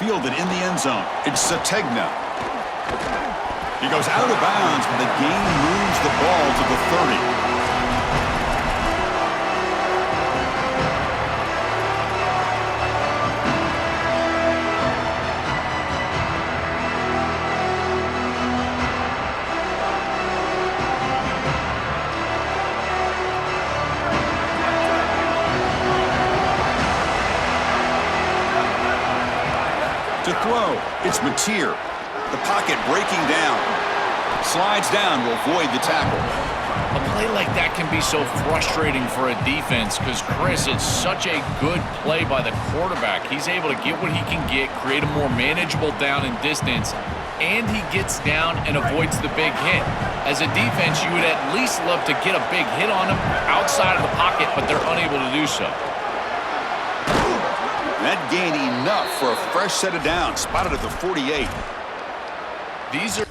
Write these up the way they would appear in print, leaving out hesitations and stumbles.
fielded in the end zone. It's Sategna. He goes out of bounds, but the gain moves the ball to the 30. To throw, it's 2teir. The pocket breaking down. Slides down to avoid the tackle. A play like that can be so frustrating for a defense because, Chris, it's such a good play by the quarterback. He's able to get what he can get, create a more manageable down and distance, and he gets down and avoids the big hit. As a defense, you would at least love to get a big hit on him outside of the pocket, but they're unable to do so. That gained enough for a fresh set of downs, spotted at the 48. These are...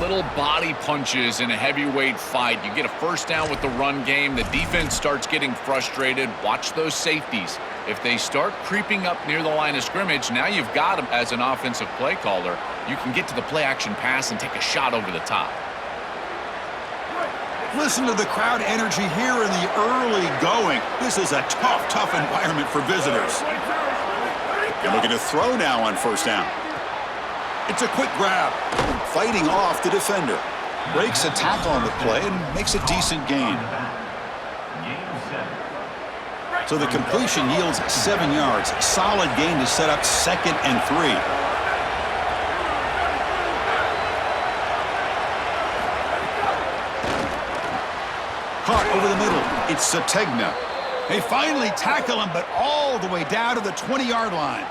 little body punches in a heavyweight fight. You get a first down with the run game. The defense starts getting frustrated. Watch those safeties. If they start creeping up near the line of scrimmage, now you've got them as an offensive play caller. You can get to the play-action pass and take a shot over the top. Listen to the crowd energy here in the early going. This is a tough environment for visitors. They're looking to throw now on first down. It's a quick grab. Fighting off the defender. Breaks a tackle on the play and makes a decent gain. So the completion yields 7 yards. Solid gain to set up 2nd and 3. Caught over the middle. It's Sategna. They finally tackle him, but all the way down to the 20-yard line.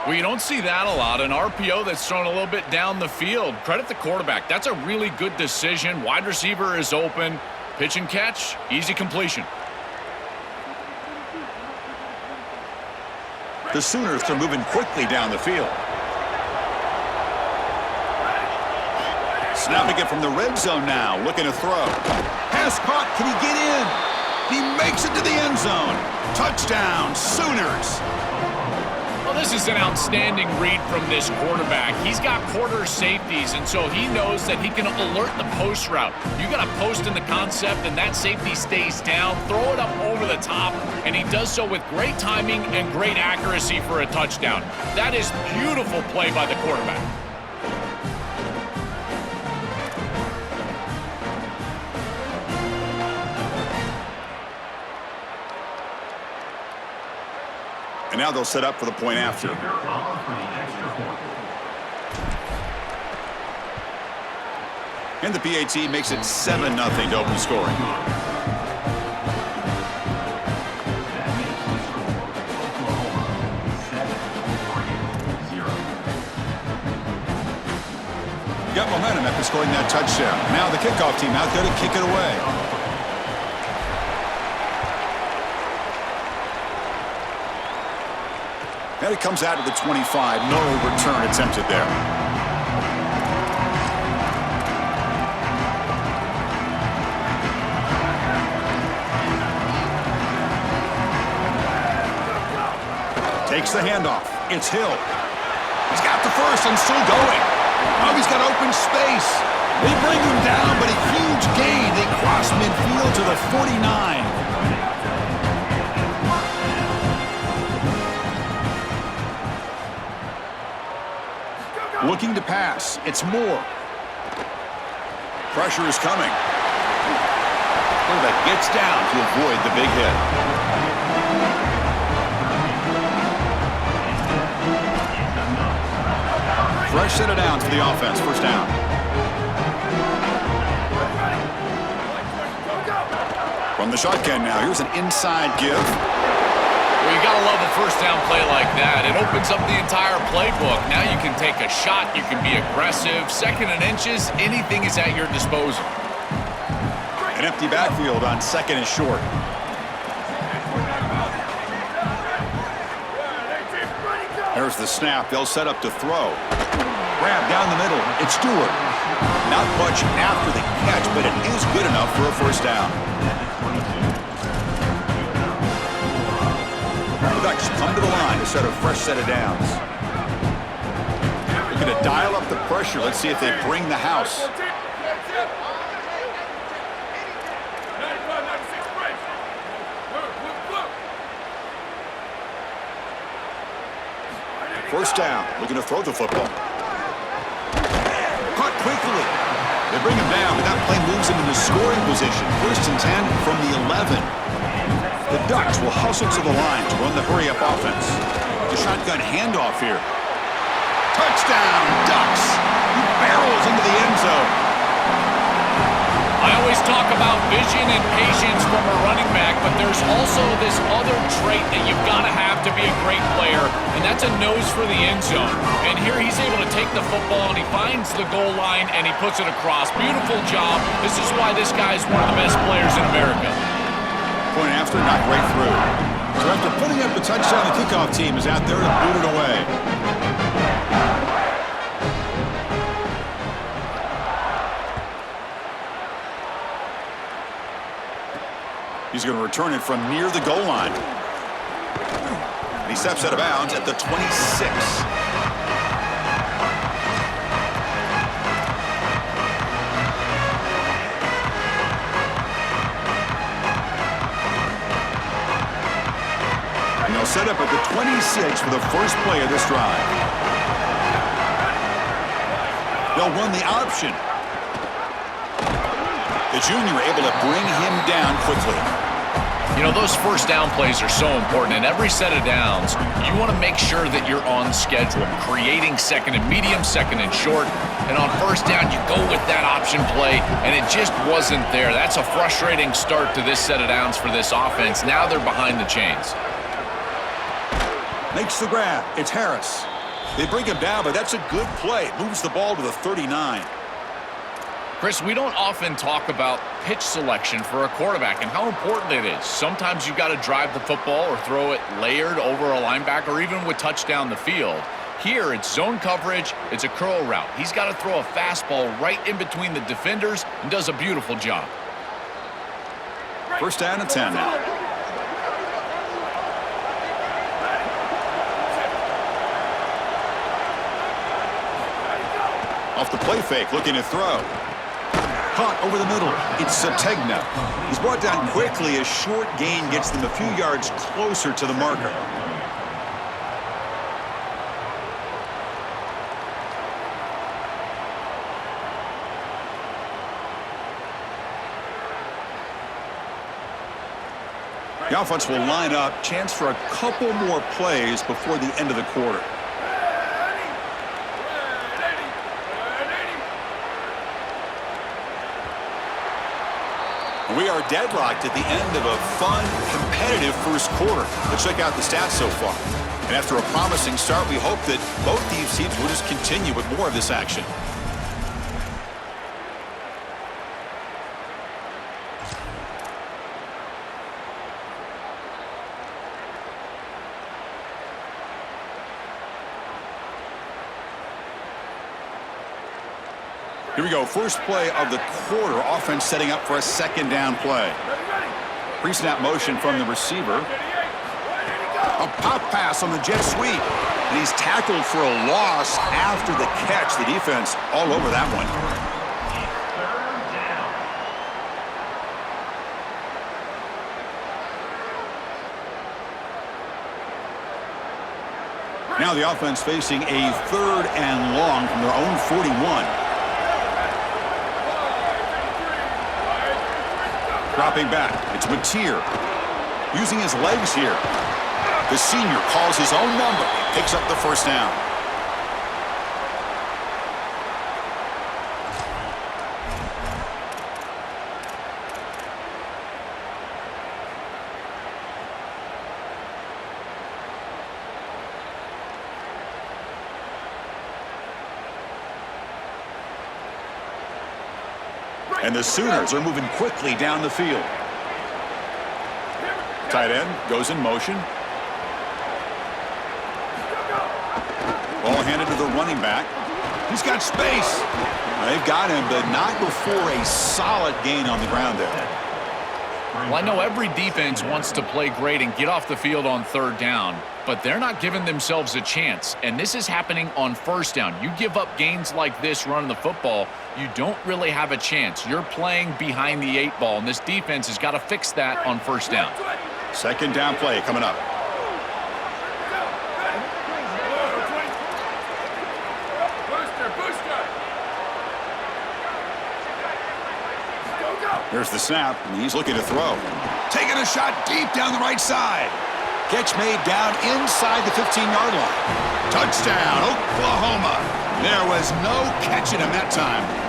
Well, you don't see that a lot. An RPO that's thrown a little bit down the field. Credit the quarterback. That's a really good decision. Wide receiver is open. Pitch and catch, easy completion. The Sooners are moving quickly down the field. Snapping it from the red zone now, looking to throw. Pass caught, can he get in? He makes it to the end zone. Touchdown, Sooners. Well, this is an outstanding read from this quarterback. He's got quarter safeties, and so he knows that he can alert the post route. You got a post in the concept, and that safety stays down. Throw it up over the top, and he does so with great timing and great accuracy for a touchdown. That is beautiful play by the quarterback. And now they'll set up for the point after. And the PAT makes it 7-0 to open scoring. Got momentum after scoring that touchdown. Now the kickoff team out there to kick it away. And it comes out to the 25. No return attempted there. Takes the handoff. It's Hill. He's got the first and still going. Oh, he's got open space. They bring him down, but a huge gain. They cross midfield to the 49. Looking to pass. It's Moore. Pressure is coming. Quarterback gets down to avoid the big hit. Fresh set of downs for the offense. First down. From the shotgun now, here's an inside give. Well, you got to love a first down play like that. It opens up the entire playbook. Now you can take a shot. You can be aggressive. 2nd and inches, anything is at your disposal. An empty backfield on 2nd and short. There's the snap. They'll set up to throw. Grab down the middle. It's Stewart. Not much after the catch, but it is good enough for a first down. The Ducks come to the line to set a fresh set of downs. They're going to dial up the pressure. Let's see if they bring the house. First down, looking to throw the football. Caught quickly. They bring him down, but that play moves him into scoring position. 1st and 10 from the 11. The Ducks will hustle to the line to run the hurry-up offense. The shotgun handoff here. Touchdown, Ducks! He barrels into the end zone. I always talk about vision and patience from a running back, but there's also this other trait that you've got to have to be a great player, and that's a nose for the end zone. And here he's able to take the football, and he finds the goal line, and he puts it across. Beautiful job. This is why this guy is one of the best players in America. Point after, not right through. So after putting up the touchdown, the kickoff team is out there to boot it away. He's going to return it from near the goal line. And he steps out of bounds at the 26. And they'll set up at the 26 for the first play of this drive. They'll run the option. The junior able to bring him down quickly. You know, those first down plays are so important. In every set of downs, you want to make sure that you're on schedule, creating 2nd and medium, 2nd and short. And on first down, you go with that option play, and it just wasn't there. That's a frustrating start to this set of downs for this offense. Now they're behind the chains. Makes the grab. It's Harris. They bring him down, but that's a good play. Moves the ball to the 39. Chris, we don't often talk about pitch selection for a quarterback and how important it is. Sometimes you've got to drive the football or throw it layered over a linebacker or even with touch down the field. Here, it's zone coverage, it's a curl route. He's got to throw a fastball right in between the defenders and does a beautiful job. First down and 10 now. Off the play fake, looking to throw. Caught over the middle. It's Sategna. He's brought down quickly. A short gain gets them a few yards closer to the marker. The offense will line up. Chance for a couple more plays before the end of the quarter. We are deadlocked at the end of a fun, competitive first quarter. Let's check out the stats so far. And after a promising start, we hope that both these teams will just continue with more of this action. Here we go, first play of the quarter. Offense setting up for a 2nd down play. Pre-snap motion from the receiver. A pop pass on the jet sweep. And he's tackled for a loss after the catch. The defense all over that one. Now the offense facing a 3rd and long from their own 41. Dropping back, it's Mateer. Using his legs here. The senior calls his own number, picks up the first down. And the Sooners are moving quickly down the field. Tight end goes in motion. Ball handed to the running back. He's got space. They've got him, but not before a solid gain on the ground there. Well, I know every defense wants to play great and get off the field on third down, but they're not giving themselves a chance, and this is happening on first down. You give up gains like this running the football, you don't really have a chance. You're playing behind the 8 ball, and this defense has got to fix that on first down. Second down play coming up. Here's the snap, and he's looking to throw. Taking a shot deep down the right side. Catch made down inside the 15-yard line. Touchdown, Oklahoma. There was no catching him that time.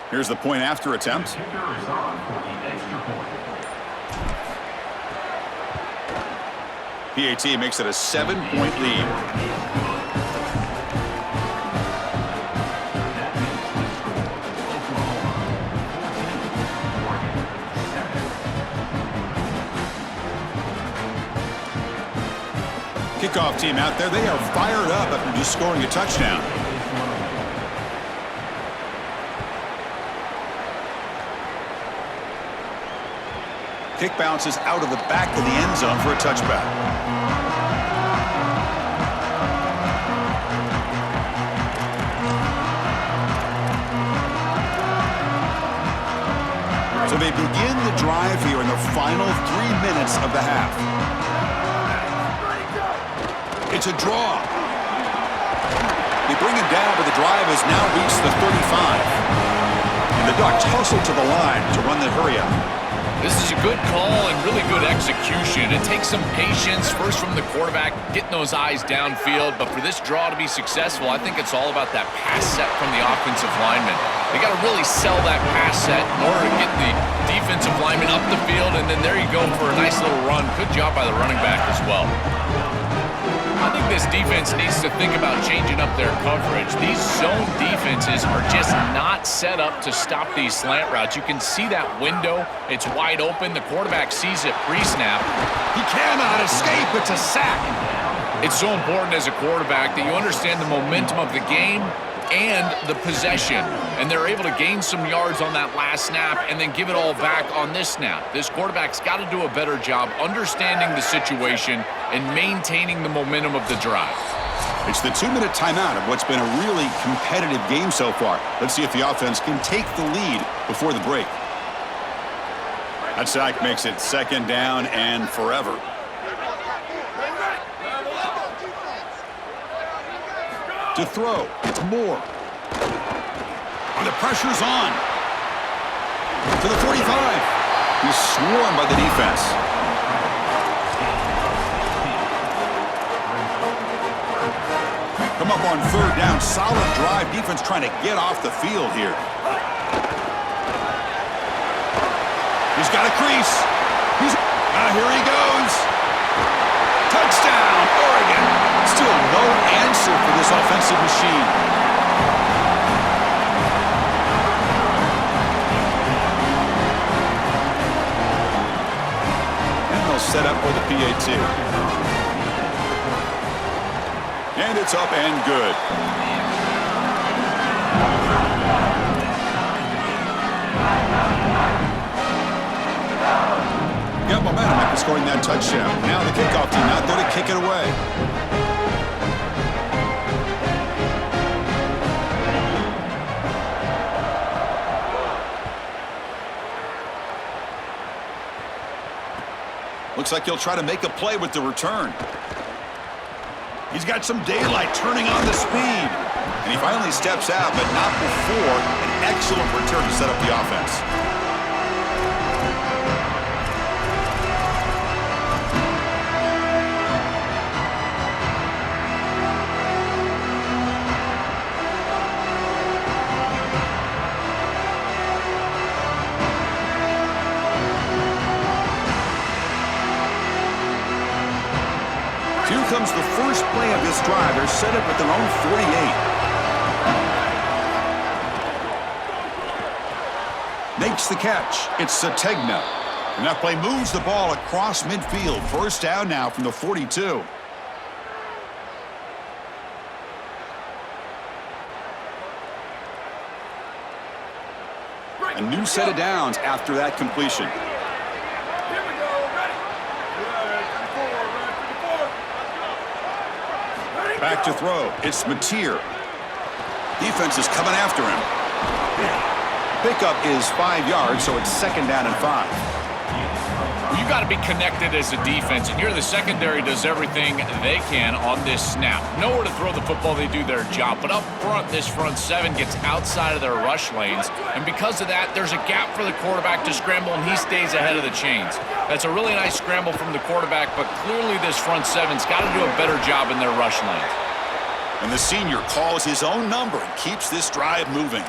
Here's the point after attempt. PAT makes it a 7-point lead. Kickoff team out there, they are fired up after just scoring a touchdown. Kick bounces out of the back of the end zone for a touchback. So they begin the drive here in the final 3 minutes of the half. It's a draw. They bring him down, but the drive has now reached the 35. And the Ducks hustle to the line to run the hurry-up. This is a good call and really good execution. It takes some patience, first from the quarterback, getting those eyes downfield. But for this draw to be successful, I think it's all about that pass set from the offensive lineman. They got to really sell that pass set in order to get the defensive lineman up the field, and then there you go for a nice little run. Good job by the running back as well. I think this defense needs to think about changing up their coverage. These zone defenses are just not set up to stop these slant routes. You can see that window. It's wide open. The quarterback sees it pre-snap. He cannot escape. It's a sack. It's so important as a quarterback that you understand the momentum of the game and the possession. And they're able to gain some yards on that last snap and then give it all back on this snap. This quarterback's got to do a better job understanding the situation and maintaining the momentum of the drive. It's the 2-minute timeout of what's been a really competitive game so far. Let's see if the offense can take the lead before the break. That sack makes it second down and forever. To throw, it's Moore. And the pressure's on. To the 45. He's swarmed by the defense. Come up on third down. Solid drive. Defense trying to get off the field here. He's got a crease. Here he goes. Touchdown, Oregon. Still no answer for this offensive machine. And they'll set up for the PAT. And it's up and good. Got momentum after scoring that touchdown. Now the kickoff team out there to kick it away. Looks like he'll try to make a play with the return. He's got some daylight turning on the speed. And he finally steps out, but not before an excellent return to set up the offense. becomes the first play of this drive. They're set up at their own 48. Makes the catch. It's Sategna. And that play moves the ball across midfield. First down now from the 42. A new set of downs after that completion. Back to throw. It's Mateer. Defense is coming after him. Pickup is 5 yards, so it's second down and 5. You got to be connected as a defense, and here the secondary does everything they can on this snap. Nowhere to throw the football, they do their job. But up front, this front seven gets outside of their rush lanes, and because of that, there's a gap for the quarterback to scramble, and he stays ahead of the chains. That's a really nice scramble from the quarterback, but clearly this front seven's got to do a better job in their rush lanes. And the senior calls his own number and keeps this drive moving.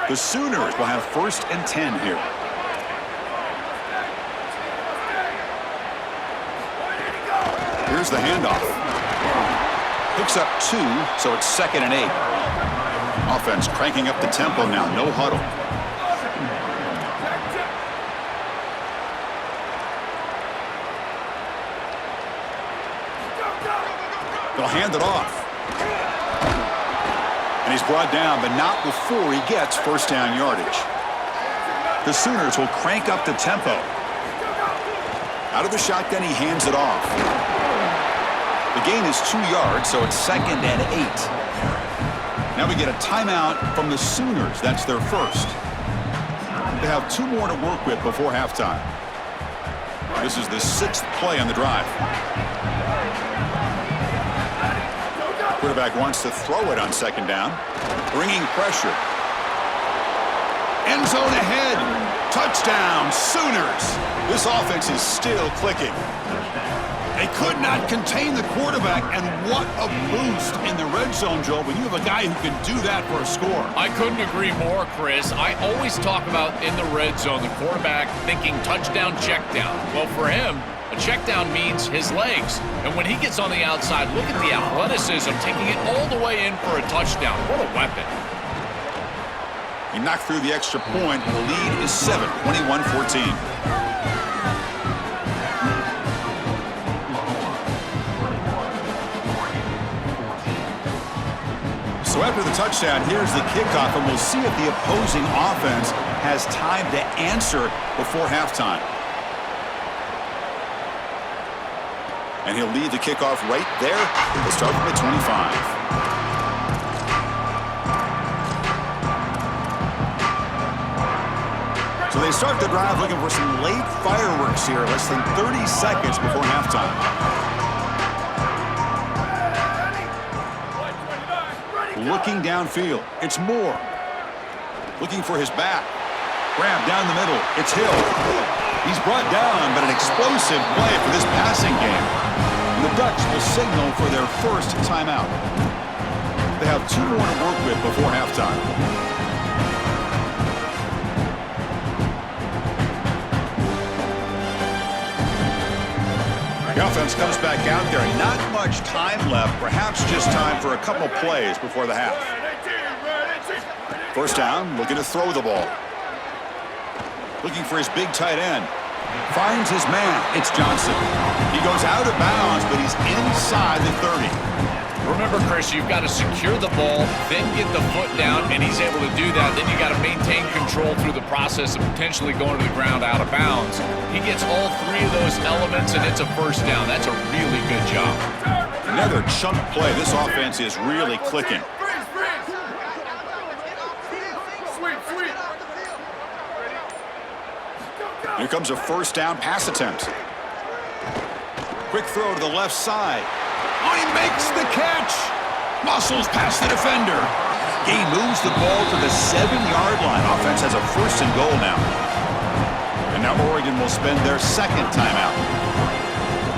The Sooners will have 1st and 10 here. Here's the handoff. Picks up 2, so it's 2nd and 8. Offense cranking up the tempo now. No huddle. They'll hand it off. And he's brought down, but not before he gets first down yardage. The Sooners will crank up the tempo. Out of the shotgun, he hands it off. The gain is 2 yards, so it's 2nd and 8. Now we get a timeout from the Sooners. That's their first. They have 2 more to work with before halftime. This is the 6th play on the drive. Quarterback wants to throw it on second down. Bringing pressure. End zone ahead. Touchdown, Sooners. This offense is still clicking. They could not contain the quarterback, and what a boost in the red zone, Joe, when you have a guy who can do that for a score. I couldn't agree more, Chris. I always talk about in the red zone, the quarterback thinking touchdown, check down. Well, for him, a check down means his legs. And when he gets on the outside, look at the athleticism, taking it all the way in for a touchdown. What a weapon. He knocked through the extra point, and the lead is 7, 21-14. So after the touchdown, here's the kickoff, and we'll see if the opposing offense has time to answer before halftime. And he'll lead the kickoff right there. They'll start from the 25. So they start the drive looking for some late fireworks here, less than 30 seconds before halftime. Looking downfield. It's Moore. Looking for his back. Grab down the middle. It's Hill. He's brought down, but an explosive play for this passing game. And the Ducks will signal for their first timeout. They have 2 more to work with before halftime. The offense comes back out there. Not much time left. Perhaps just time for a couple plays before the half. First down, looking to throw the ball. Looking for his big tight end. Finds his man. It's Johnson. He goes out of bounds, but he's inside the 30. Remember, Chris, you've got to secure the ball, then get the foot down, and he's able to do that. Then you got to maintain control through the process of potentially going to the ground out of bounds. He gets all 3 of those elements, and it's a first down. That's a really good job. Another chunk play. This offense is really clicking. Here comes a first down pass attempt. Quick throw to the left side. Oh, he makes the catch. Muscles past the defender. He moves the ball to the 7-yard line. Offense has a first and goal now. And now Oregon will spend their second timeout.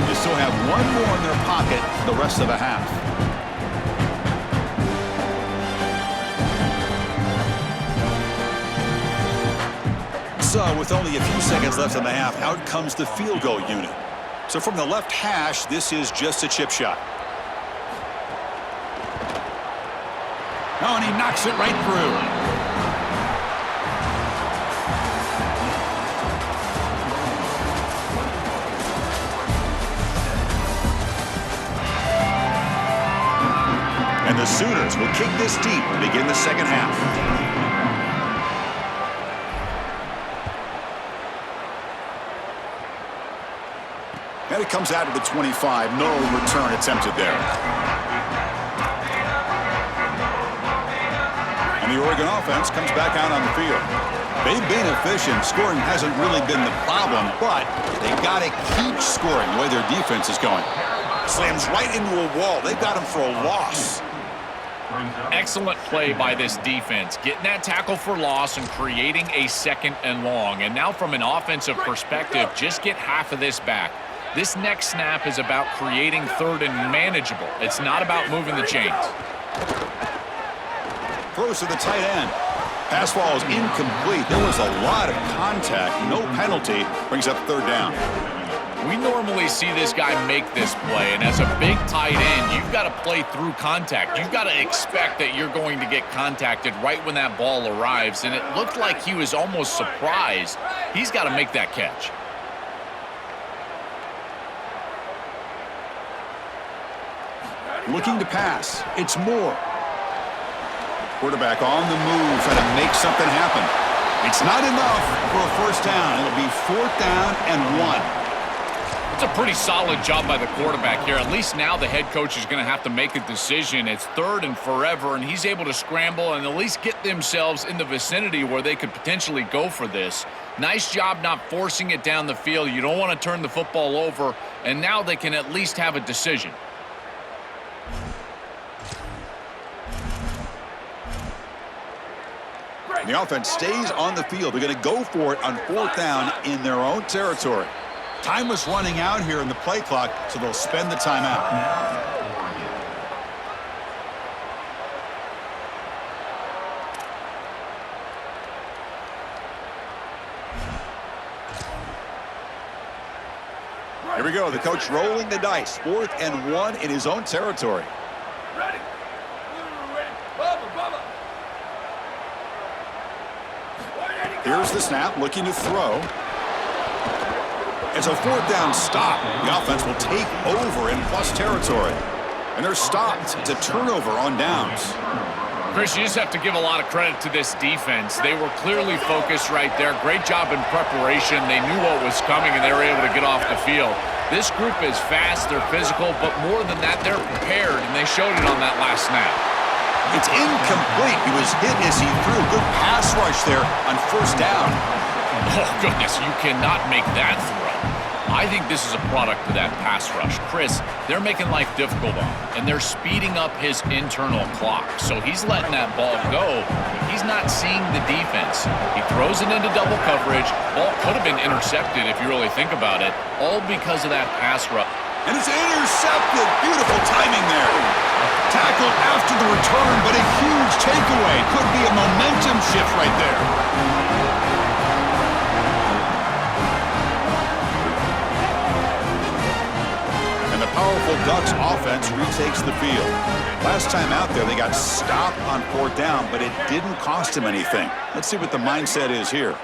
They still have 1 more in their pocket for the rest of the half. So with only a few seconds left in the half, out comes the field goal unit. So from the left hash, this is just a chip shot. Oh, and he knocks it right through. And the Sooners will kick this deep to begin the second half. And it comes out of the 25. No return attempted there. And the Oregon offense comes back out on the field. They've been efficient. Scoring hasn't really been the problem, but they've got to keep scoring the way their defense is going. Slams right into a wall. They've got him for a loss. Excellent play by this defense, getting that tackle for loss and creating a 2nd and long. And now from an offensive perspective, just get half of this back. This next snap is about creating 3rd and manageable. It's not about moving the chains. Throws to the tight end. Pass ball is incomplete. There was a lot of contact. No penalty. Brings up 3rd down. We normally see this guy make this play, and as a big tight end, you've got to play through contact. You've got to expect that you're going to get contacted right when that ball arrives, and it looked like he was almost surprised. He's got to make that catch. Looking to pass. It's Moore. Quarterback on the move, trying to make something happen. It's not enough for a 1st down. It'll be 4th down and 1. It's a pretty solid job by the quarterback here. At least now the head coach is going to have to make a decision. It's 3rd and forever, and he's able to scramble and at least get themselves in the vicinity where they could potentially go for this. Nice job not forcing it down the field. You don't want to turn the football over, and now they can at least have a decision. The offense stays on the field. They're going to go for it on 4th down in their own territory. Time was running out here in the play clock, so they'll spend the timeout. Here we go. The coach rolling the dice. 4th and 1 in his own territory. Ready. Bubba, Bubba. Here's the snap, looking to throw. It's a 4th down stop. The offense will take over in plus territory. And they're stopped. It's a turnover on downs. Chris, you just have to give a lot of credit to this defense. They were clearly focused right there. Great job in preparation. They knew what was coming, and they were able to get off the field. This group is fast, they're physical, but more than that, they're prepared, and they showed it on that last snap. It's incomplete. He was hit as he threw. Good pass rush there on 1st down. Oh, goodness, you cannot make that throw. I think this is a product of that pass rush. Chris, they're making life difficult on him, and they're speeding up his internal clock. So he's letting that ball go. He's not seeing the defense. He throws it into double coverage. Ball could have been intercepted if you really think about it, all because of that pass rush. And it's intercepted. Beautiful timing there. Tackled after the return, but a huge takeaway. Could be a momentum shift right there. Powerful Ducks offense retakes the field. Last time out there, they got stopped on 4th down, but it didn't cost him anything. Let's see what the mindset is here.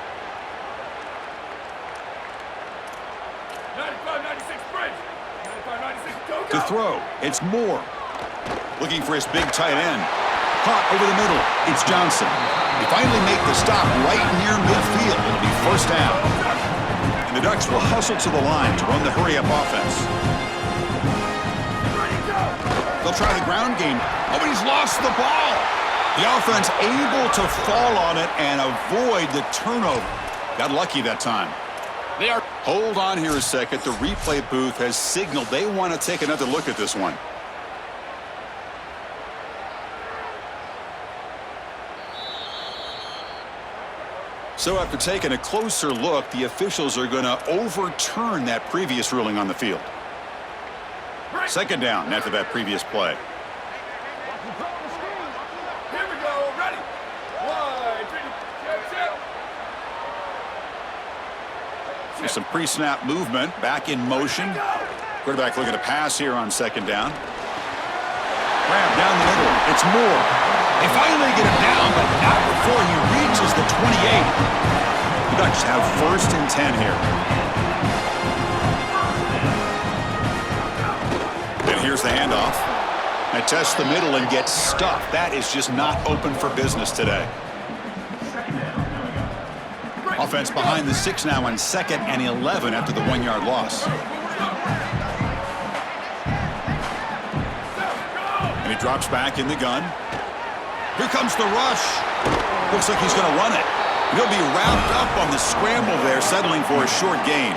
95-96 bridge. 95-96 go. To throw, it's Moore. Looking for his big tight end. Caught over the middle. It's Johnson. They finally make the stop right near midfield. It'll be 1st down. And the Ducks will hustle to the line to run the hurry-up offense. They'll try the ground game. Oh, but he's lost the ball. The offense able to fall on it and avoid the turnover. Got lucky that time. Hold on here a second. The replay booth has signaled they want to take another look at this one. So after taking a closer look, the officials are going to overturn that previous ruling on the field. 2nd down after that previous play. Here we go. Ready. 1, 2, There's some pre-snap movement, back in motion. Quarterback looking to pass here on second down. Grab down the middle. It's Moore. They finally get him down, but not before he reaches the 28. The Ducks have 1st and 10 here. And here's the handoff. They test the middle and get stuffed. That is just not open for business today. Offense behind the 6 now on 2nd and 11 after the 1-yard loss. And he drops back in the gun. Here comes the rush. Looks like he's going to run it. He'll be wrapped up on the scramble there, settling for a short gain.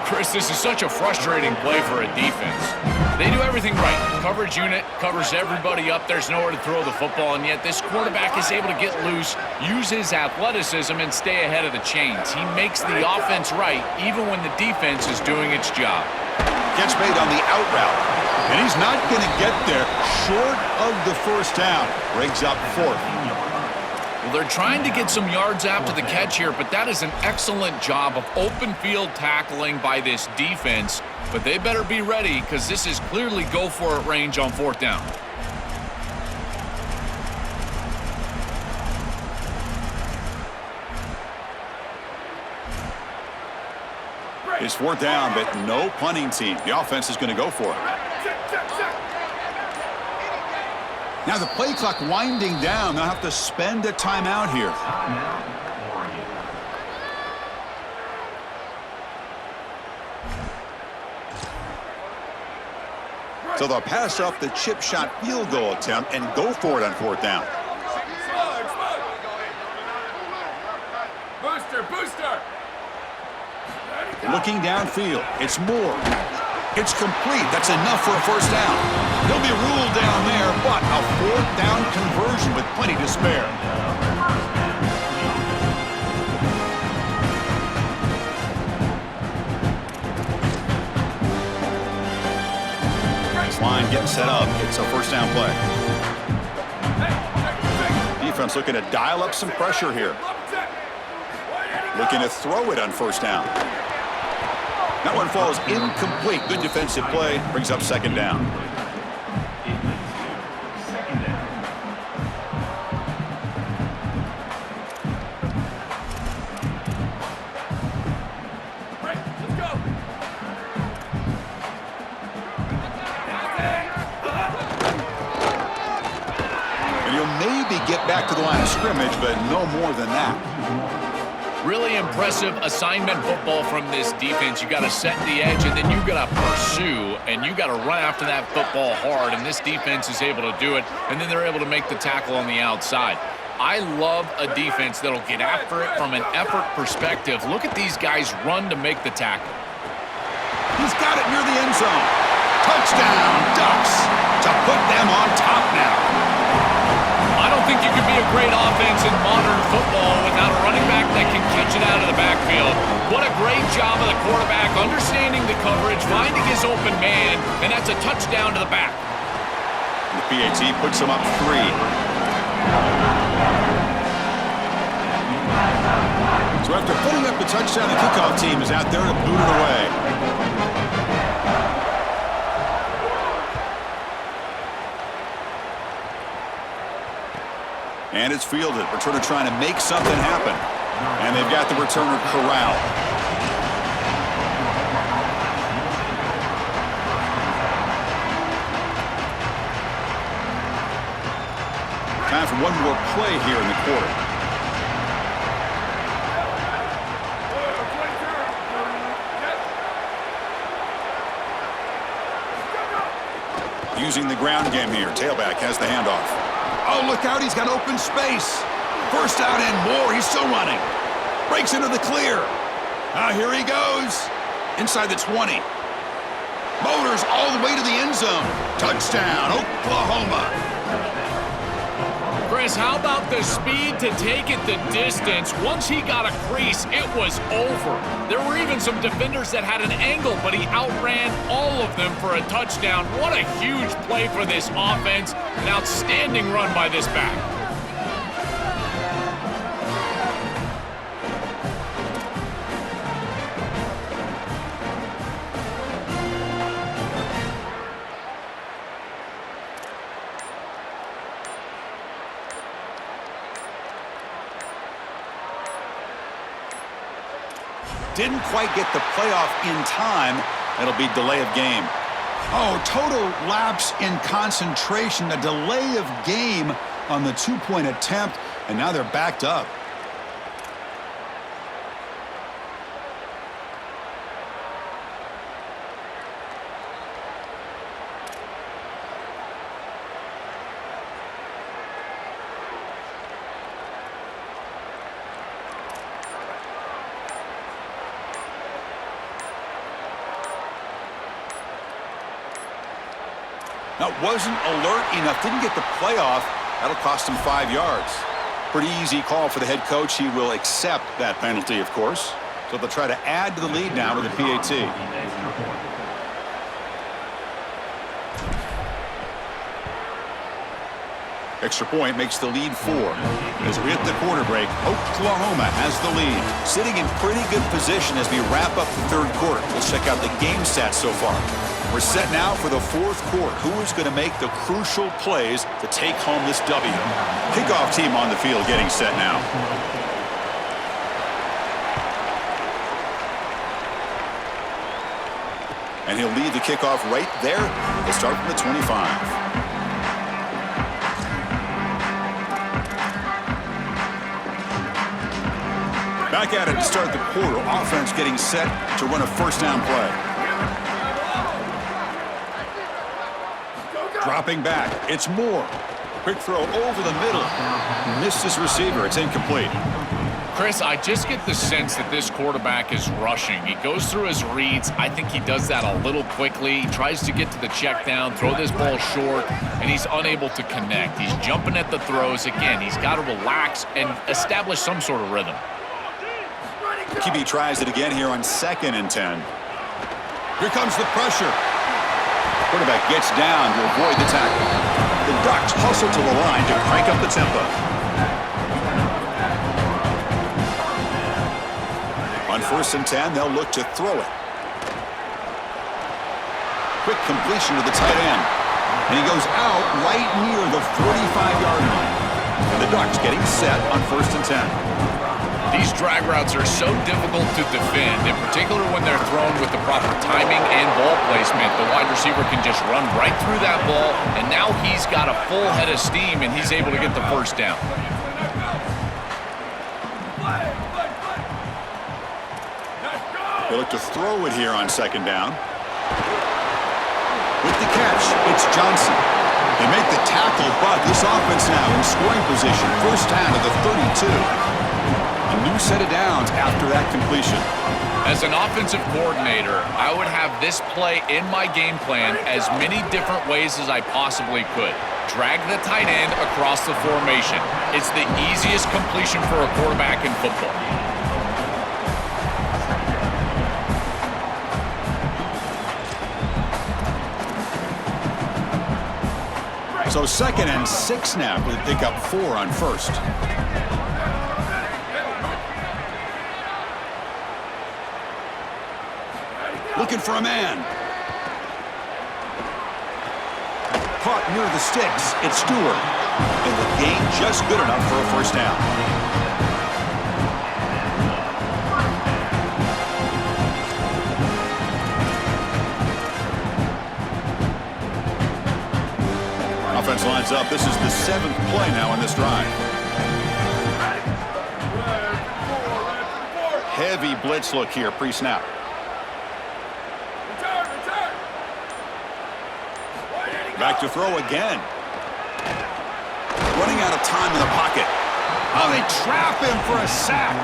Chris, this is such a frustrating play for a defense. They do everything right. Coverage unit covers everybody up. There's nowhere to throw the football, and yet this quarterback is able to get loose, use his athleticism, and stay ahead of the chains. He makes the offense right, even when the defense is doing its job. Gets made on the out route, and he's not going to get there short of the 1st down. Breaks up 4th. Well, they're trying to get some yards after the catch here, but that is an excellent job of open field tackling by this defense. But they better be ready because this is clearly go-for-it range on 4th down. It's 4th down, but no punting team. The offense is going to go for it. Now the play clock winding down. They'll have to spend a timeout here. So they'll pass up the chip shot field goal attempt and go for it on 4th down. Booster. Looking downfield, it's Moore. It's complete. That's enough for a 1st down. He'll be ruled down there, but a 4th down conversion with plenty to spare. Line getting set up. It's a 1st down play. Defense looking to dial up some pressure here. Looking to throw it on 1st down. That one falls incomplete. Good defensive play. Brings up 2nd down. And he'll maybe get back to the line of scrimmage, but no more than that. Really impressive assignment football from this defense. You got to set the edge, and then you got to pursue, and you got to run after that football hard, and this defense is able to do it, and then they're able to make the tackle on the outside. I love a defense that'll get after it from an effort perspective. Look at these guys run to make the tackle. He's got it near the end zone. Touchdown, Ducks, to put them on top now. I don't think you can be a great offense in modern football without a running back that can catch it out of the backfield. What a great job of the quarterback understanding the coverage, finding his open man, and that's a touchdown to the back. The PAT puts him up 3. So after putting up the touchdown, the kickoff team is out there to boot it away. And it's fielded. Returner trying to make something happen. And they've got the returner corralled. Time for one more play here in the quarter. Using the ground game here. Tailback has the handoff. Oh, look out. He's got open space. 1st out and more. He's still running. Breaks into the clear. Here he goes. Inside the 20. Motors all the way to the end zone. Touchdown, Oklahoma. Chris, how about the speed to take it the distance? Once he got a crease, it was over. There were even some defenders that had an angle, but he outran all of them for a touchdown. What a huge play for this offense. An outstanding run by this back. Didn't quite get the playoff in time. It'll be delay of game. Oh, total lapse in concentration. A delay of game on the two-point attempt, and now they're backed up. That wasn't alert enough. Didn't get the playoff. That'll cost him 5 yards. Pretty easy call for the head coach. He will accept that penalty, of course. So they'll try to add to the lead now with the PAT. Extra point makes the lead 4. As we hit the quarter break, Oklahoma has the lead. Sitting in pretty good position as we wrap up the third quarter. Let's check out the game stats so far. We're set now for the fourth quarter. Who is going to make the crucial plays to take home this W? Kickoff team on the field getting set now. And he'll lead the kickoff right there. They'll start from the 25. Back at it to start the quarter. Offense getting set to run a first down play. Dropping back. It's Moore. Quick throw over the middle. Missed his receiver. It's incomplete. Chris, I just get the sense that this quarterback is rushing. He goes through his reads. I think he does that a little quickly. He tries to get to the check down, throw this ball short, and he's unable to connect. He's jumping at the throws. Again, he's got to relax and establish some sort of rhythm. QB tries it again here on 2nd and 10. Here comes the pressure. Quarterback gets down to avoid the tackle. The Ducks hustle to the line to crank up the tempo. On 1st and 10, they'll look to throw it. Quick completion to the tight end. And he goes out right near the 45-yard line. And the Ducks getting set on 1st and 10. These drag routes are so difficult to defend, in particular when they're thrown with the proper timing and ball placement. The wide receiver can just run right through that ball, and now he's got a full head of steam, and he's able to get the first down. They look to throw it here on 2nd down. With the catch, it's Johnson. They make the tackle, but this offense now in scoring position. First down to the 32. A new set of downs after that completion. As an offensive coordinator, I would have this play in my game plan as many different ways as I possibly could. Drag the tight end across the formation. It's the easiest completion for a quarterback in football. So 2nd and 6 now with a pick up 4 on 1st. Looking for a man. Caught near the sticks. It's Stewart. And the gain just good enough for a first down. Offense lines up. This is the 7th play now in this drive. Heavy blitz look here pre-snap. Back to throw again. Running out of time in the pocket. Oh, they trap him for a sack.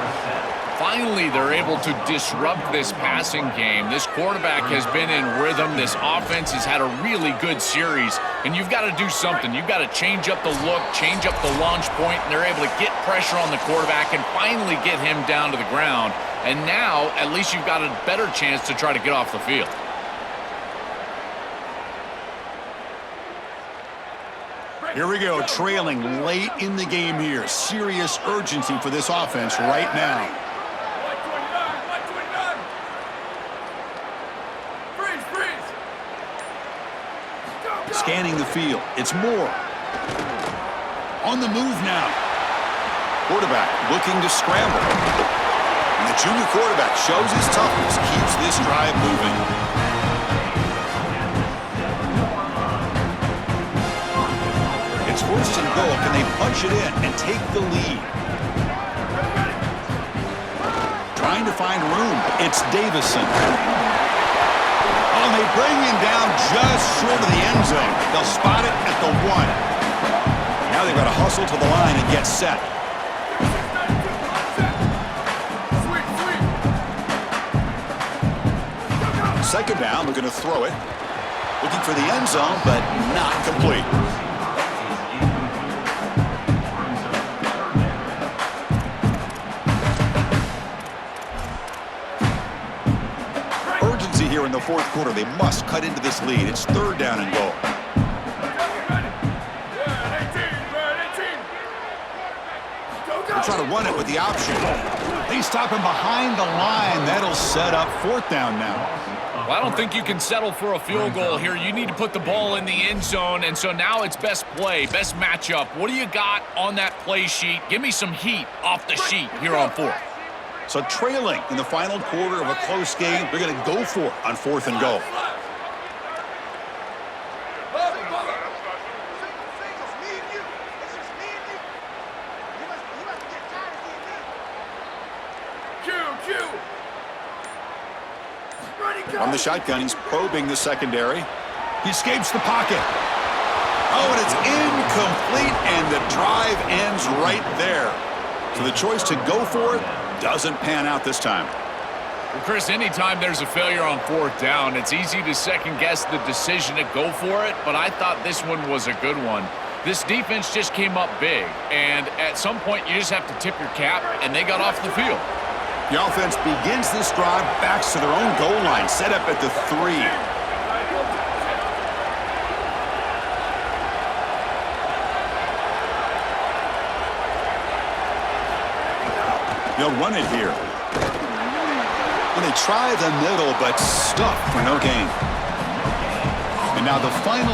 Finally, they're able to disrupt this passing game. This quarterback has been in rhythm. This offense has had a really good series, and you've got to do something. You've got to change up the look, change up the launch point, and they're able to get pressure on the quarterback and finally get him down to the ground. And now, at least you've got a better chance to try to get off the field. Here we go, trailing late in the game here. Serious urgency for this offense right now. Scanning the field. It's Moore. On the move now. Quarterback looking to scramble. And the junior quarterback shows his toughness, keeps this drive moving. It's first and goal. Can they punch it in and take the lead? Trying to find room. It's Davison. Oh, and they bring him down just short of the end zone. They'll spot it at the 1. Now they've got to hustle to the line and get set. Second down, they're going to throw it. Looking for the end zone, but not complete. Urgency here in the fourth quarter. They must cut into this lead. It's third down and goal. They'll try to run it with the option. They stop him behind the line. That'll set up fourth down now. Well, I don't think you can settle for a field goal here. You need to put the ball in the end zone, and so now it's best play, best matchup. What do you got on that play sheet? Give me some heat off the sheet here on fourth. So trailing in the final quarter of a close game, they're going to go for it on fourth and goal. From the shotgun, he's probing the secondary. He escapes the pocket. Oh, and it's incomplete, and the drive ends right there. So the choice to go for it doesn't pan out this time. Well, Chris, anytime there's a failure on fourth down, it's easy to second-guess the decision to go for it, but I thought this one was a good one. This defense just came up big, and at some point you just have to tip your cap, and they got off the field. The offense begins this drive, backs to their own goal line, set up at the 3. They'll run it here. And they try the middle, but stuffed for no gain. And now the final